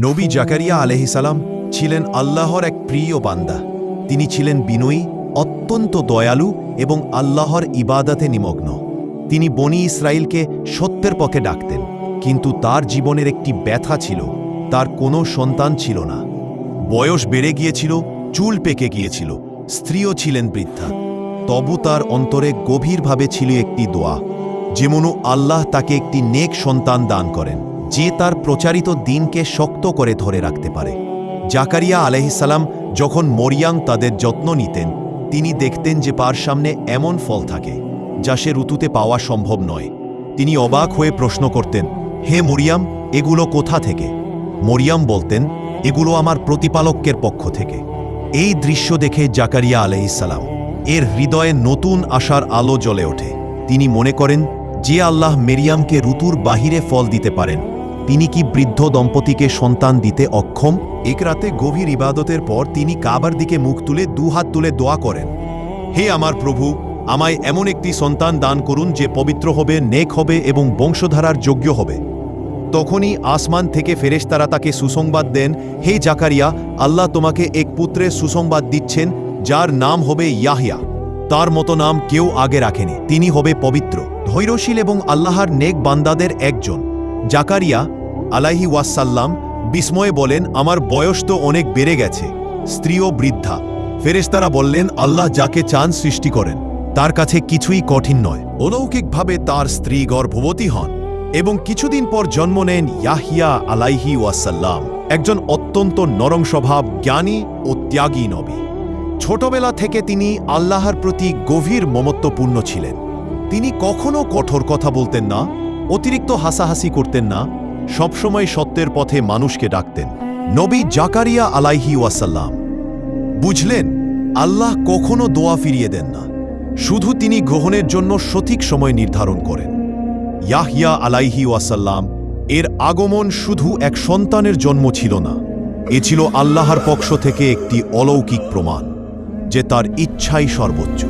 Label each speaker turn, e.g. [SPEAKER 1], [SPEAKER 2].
[SPEAKER 1] নবী জাকারিয়া আলাইহিসসালাম ছিলেন আল্লাহর এক প্রিয় বান্দা। তিনি ছিলেন বিনয়ী, অত্যন্ত দয়ালু এবং আল্লাহর ইবাদতে নিমগ্ন। তিনি বনি ইসরাইলকে সত্যের পক্ষে ডাকতেন, কিন্তু তার জীবনের একটি ব্যথা ছিল, তার কোনো সন্তান ছিল না। বয়স বেড়ে গিয়েছিল, চুল পেকে গিয়েছিল, স্ত্রীও ছিলেন বৃদ্ধা। তবু তার অন্তরে গভীরভাবে ছিল একটি দোয়া, যেমন আল্লাহ তাকে একটি নেক সন্তান দান করেন, যে তার প্রচারিত দিনকে শক্ত করে ধরে রাখতে পারে। জাকারিয়া আলাইহিসসালাম যখন মরিয়াম তাদের যত্ন নিতেন, তিনি দেখতেন যে তার সামনে এমন ফল থাকে যা সে ঋতুতে পাওয়া সম্ভব নয়। তিনি অবাক হয়ে প্রশ্ন করতেন, হে মরিয়াম, এগুলো কোথা থেকে? মরিয়াম বলতেন, এগুলো আমার প্রতিপালকের পক্ষ থেকে। এই দৃশ্য দেখে জাকারিয়া আলাইহিসসালাম এর হৃদয়ে নতুন আশার আলো জ্বলে ওঠে। তিনি মনে করেন, যে আল্লাহ মেরিয়ামকে ঋতুর বাহিরে ফল দিতে পারেন, তিনি কি বৃদ্ধ দম্পতিকে সন্তান দিতে অক্ষম? এক রাতে গভীর ইবাদতের পর তিনি কাবার দিকে মুখ তুলে দুহাত তুলে দোয়া করেন, হে আমার প্রভু, আমায় এমন একটি সন্তান দান করুন যে পবিত্র হবে, নেক হবে এবং বংশধারার যোগ্য হবে। তখনই আসমান থেকে ফেরেশতারা তাকে সুসংবাদ দেন, হে জাকারিয়া, আল্লাহ তোমাকে এক পুত্রের সুসংবাদ দিচ্ছেন, যার নাম হবে ইয়াহইয়া। তার মতো নাম কেউ আগে রাখেনি। তিনি হবে পবিত্র, ধৈর্যশীল এবং আল্লাহর নেক বান্দাদের একজন। জাকারিয়া আলাইহি ওয়াসাল্লাম বিস্ময়ে বলেন, আমার বয়স তো অনেক বেড়ে গেছে, স্ত্রীও বৃদ্ধা। ফেরেশতারা বললেন, আল্লাহ যাকে চান সৃষ্টি করেন, তার কাছে কিছুই কঠিন নয়। অলৌকিকভাবে তার স্ত্রী গর্ভবতী হন এবং কিছুদিন পর জন্ম নেন ইয়াহইয়া আলাইহি ওয়াসাল্লাম, একজন অত্যন্ত নরম স্বভাব, জ্ঞানী ও ত্যাগী নবী। ছোটবেলা থেকে তিনি আল্লাহর প্রতি গভীর মমত্বপূর্ণ ছিলেন। তিনি কখনো কঠোর কথা বলতেন না, অতিরিক্ত হাসাহাসি করতেন না, সবসময় সত্যের পথে মানুষকে ডাকতেন। নবী জাকারিয়া আলাইহি ওয়াসাল্লাম বুঝলেন, আল্লাহ কখনো দোয়া ফিরিয়ে দেন না, শুধু তিনি গ্রহণের জন্য সঠিক সময় নির্ধারণ করেন। ইয়াহইয়া আলাইহি ওয়াসাল্লাম এর আগমন শুধু এক সন্তানের জন্ম ছিল না, এ ছিল আল্লাহর পক্ষ থেকে একটি অলৌকিক প্রমাণ যে তার ইচ্ছাই সর্বোচ্চ।